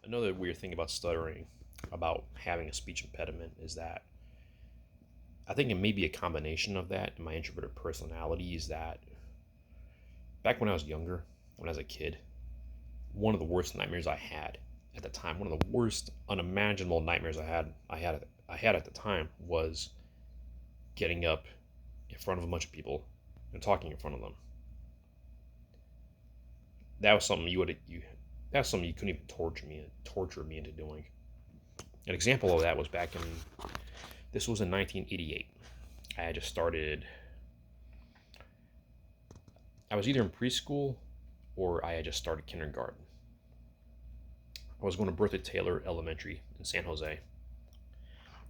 Another weird thing about stuttering, about having a speech impediment, is that I think it may be a combination of that and my introverted personality. Is that back when I was younger, when I was a kid, one of the worst nightmares I had at the time, one of the worst unimaginable nightmares I had at the time was getting up in front of a bunch of people and talking in front of them. That was something that's something you couldn't even torture me into doing. An example of that was back in this was in 1988. I had just started. I was either in preschool or I had just started kindergarten. I was going to Bertha Taylor Elementary in San Jose.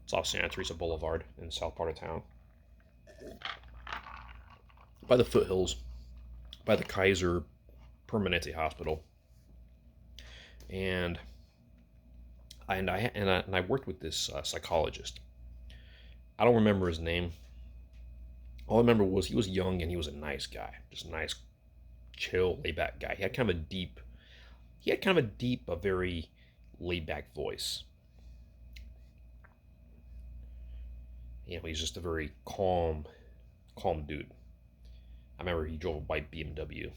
It's off Santa Teresa Boulevard in the south part of town, by the foothills, by the Kaiser Permanente Hospital, and I worked with this psychologist. I don't remember his name. All I remember was he was young and he was a nice guy, just a nice, chill, laid back guy. He had kind of a deep, a very laid back voice. He's just a very calm dude. I remember he drove a white BMW,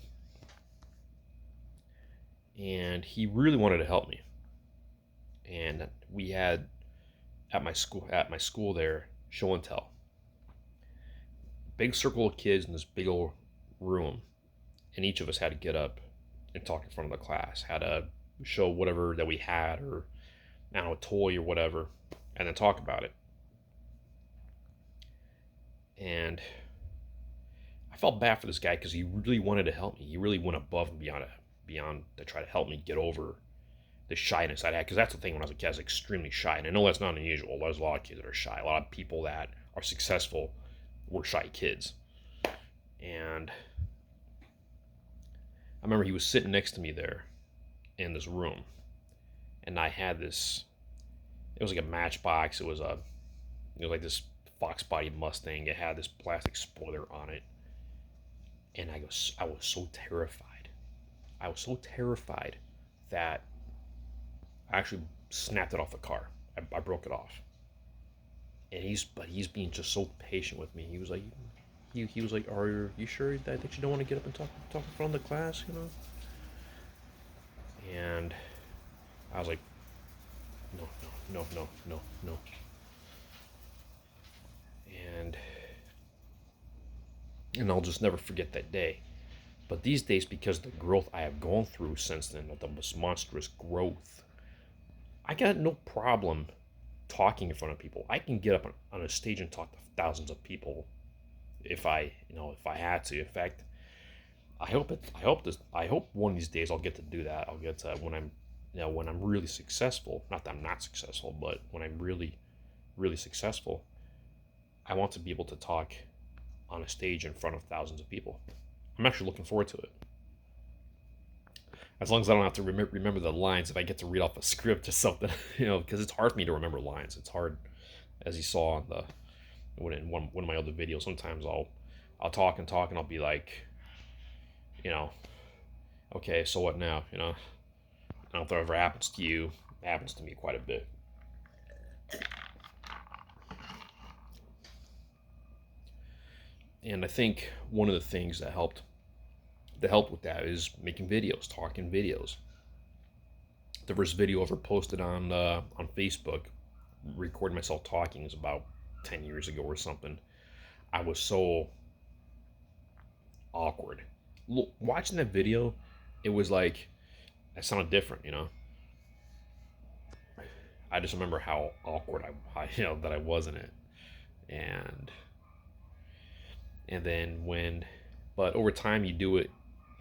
and he really wanted to help me. And we had at my school there show and tell. Big circle of kids in this big old room, and each of us had to get up and talk in front of the class. Had to show whatever that we had, or I don't know, a toy or whatever, and then talk about it. And I felt bad for this guy because he really wanted to help me. He really went above and beyond to try to help me get over the shyness I had. Because that's the thing, when I was a kid, I was extremely shy, and I know that's not unusual. There's a lot of kids that are shy. A lot of people that are successful were shy kids. And I remember he was sitting next to me there in this room, and I had this. It was like a Matchbox. It was like this Fox Body Mustang. It had this plastic spoiler on it, and I was so terrified. I was so terrified that I actually snapped it off the car. I broke it off, and he's being just so patient with me. He was like, "Are you sure that you don't want to get up and talk in front of the class?" And I was like, "No, no, no, no, no, no." And I'll just never forget that day. But these days, because of the growth I have gone through since then, the most monstrous growth, I got no problem talking in front of people. I can get up on a stage and talk to thousands of people if I had to. In fact, I hope one of these days I'll get to do that. I'll get to when I'm really successful. Not that I'm not successful, but when I'm really, really successful, I want to be able to talk on a stage in front of thousands of people. I'm actually looking forward to it. As long as I don't have to remember the lines, if I get to read off a script or something, because it's hard for me to remember lines. It's hard, as you saw on the when in one of my other videos. Sometimes I'll talk and talk, and I'll be like, you know, okay, so what now? I don't know if that ever happens to you. It happens to me quite a bit. And I think one of the things that helped with that is making videos, talking videos. The first video I ever posted on Facebook, recording myself talking, is about 10 years ago or something. I was so awkward. Watching that video, it was like I sounded different. I just remember how awkward that I was in it, and then but over time you do it,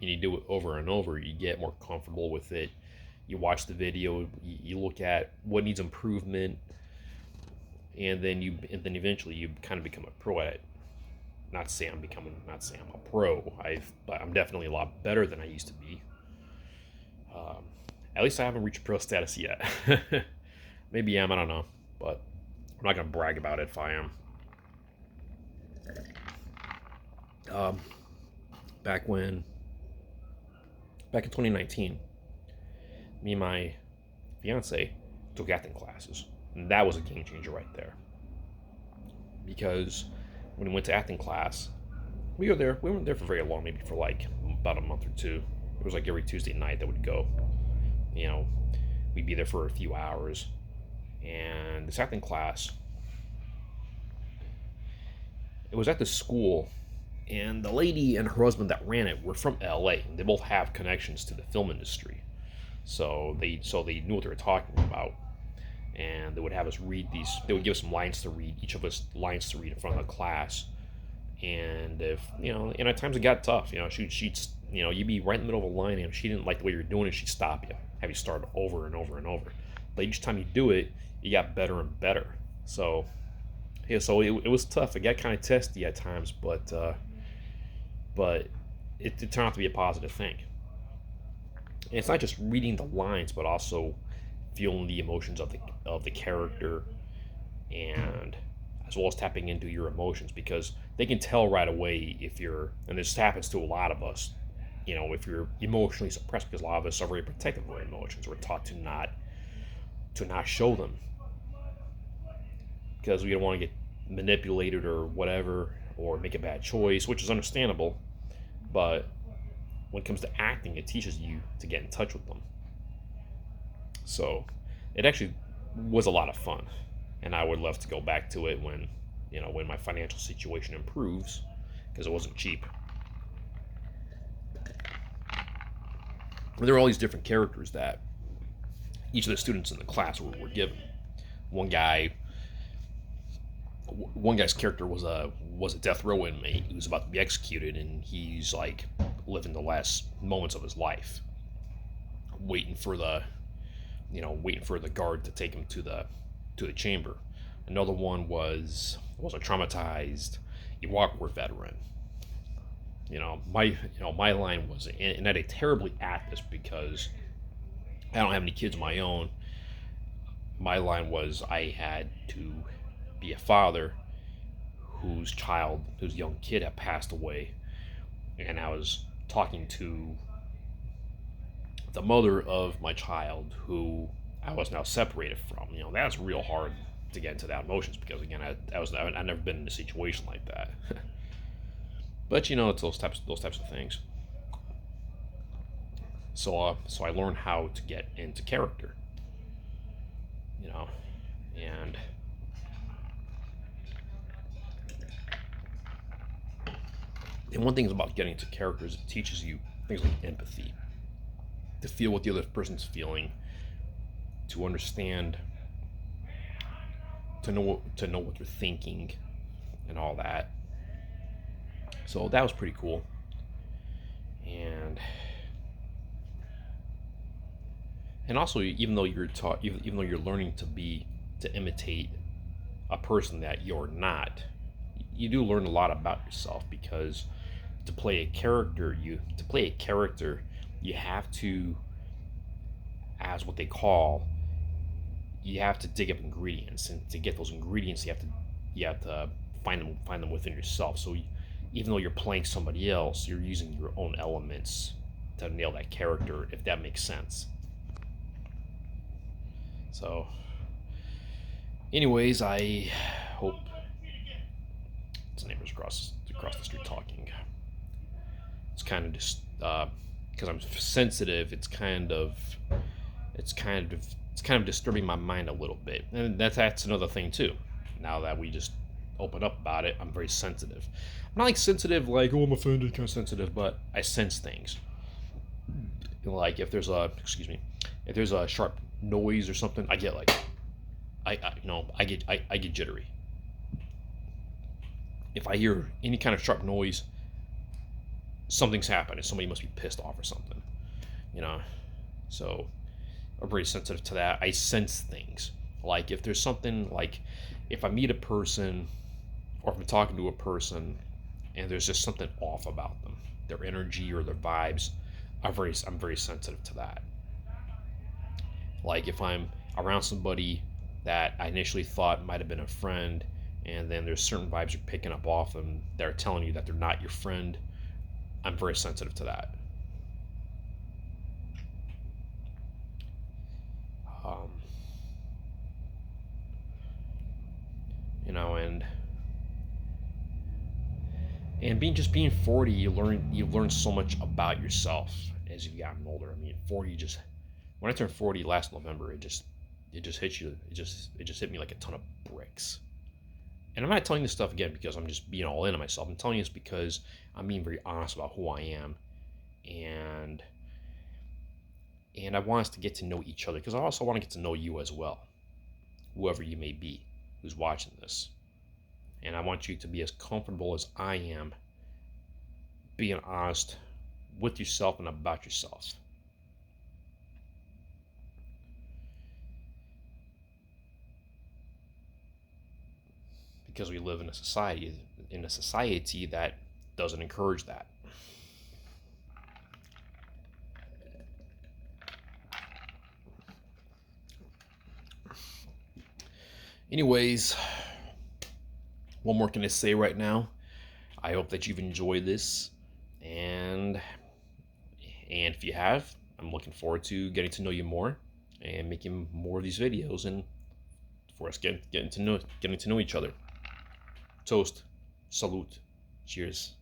and you do it over and over. You get more comfortable with it. You watch the video, you look at what needs improvement, and then eventually you kind of become a pro at it. Not saying I'm a pro. But I'm definitely a lot better than I used to be. Um, at least I haven't reached pro status yet. Maybe I am. I don't know, but I'm not gonna brag about it if I am. Um, back when back in 2019, me and my fiance took acting classes. And that was a game changer right there. Because when we went to acting class, we weren't there for very long, maybe for like about a month or two. It was like every Tuesday night that we'd go. You know, we'd be there for a few hours. And this acting class, it was at the school, and the lady and her husband that ran it were from LA, and they both have connections to the film industry. So they knew what they were talking about, and they would have us read these. They would give us some lines to read, each of us lines to read in front of the class. And if and at times it got tough. She'd you'd be right in the middle of a line, and if she didn't like the way you're doing it, she'd stop you, have you start over and over and over. But each time you do it, you got better and better. So yeah, so it was tough. It got kind of testy at times, but it turned out to be a positive thing. And it's not just reading the lines, but also feeling the emotions of the character, and as well as tapping into your emotions, because they can tell right away if you're, and this happens to a lot of us, if you're emotionally suppressed, because a lot of us are very protective of our emotions. We're taught to not show them because we don't want to get manipulated or whatever, or make a bad choice, which is understandable. But when it comes to acting, it teaches you to get in touch with them. So it actually was a lot of fun, and I would love to go back to it when my financial situation improves, because it wasn't cheap. There were all these different characters that each of the students in the class were given. One guy, one guy's character was a death row inmate. He was about to be executed, and he's like living the last moments of his life, waiting for the guard to take him to the chamber. Another one was a traumatized Iraq War veteran. My line was, and I did terribly at this because I don't have any kids of my own. My line was, I had to be a father whose young kid had passed away, and I was talking to the mother of my child, who I was now separated from. That's real hard to get into that emotions, because again, I've never been in a situation like that. But it's those types of things. So I learned how to get into character. And one thing about getting into characters, it teaches you things like empathy, to feel what the other person's feeling, to understand, to know what they're thinking, and all that. So that was pretty cool. And also, even though you're learning to imitate a person that you're not, you do learn a lot about yourself, because to play a character, you have to, as what they call, you have to dig up ingredients, and to get those ingredients, you have to find them within yourself. So even though you're playing somebody else, you're using your own elements to nail that character, if that makes sense. So, anyways, I hope it's neighbors across the street talking. It's kind of just because I'm sensitive. It's kind of disturbing my mind a little bit, and that's another thing too. Now that we just open up about it, I'm very sensitive. I'm not like sensitive like, oh, I'm offended kind of sensitive, but I sense things. Like if there's a sharp noise or something, I get like I get jittery. If I hear any kind of sharp noise, something's happening. Somebody must be pissed off or something. So I'm very sensitive to that. I sense things. Like if there's something, like if I meet a person, or if I'm talking to a person, and there's just something off about them, their energy or their vibes, I'm very sensitive to that. Like if I'm around somebody that I initially thought might have been a friend, and then there's certain vibes you're picking up off them that are telling you that they're not your friend, I'm very sensitive to that. And being 40, you learn so much about yourself as you've gotten older. I mean, 40 just when I turned 40 last November, it just hit you. It just hit me like a ton of bricks. And I'm not telling this stuff again because I'm just being all in on myself. I'm telling you this because I'm being very honest about who I am, and I want us to get to know each other because I also want to get to know you as well, whoever you may be who's watching this. And I want you to be as comfortable as I am being honest with yourself and about yourself. Because we live in a society that doesn't encourage that. Anyways, what more can I say right now? I hope that you've enjoyed this, and if you have, I'm looking forward to getting to know you more and making more of these videos, and for us getting to know each other. Toast, salute, cheers.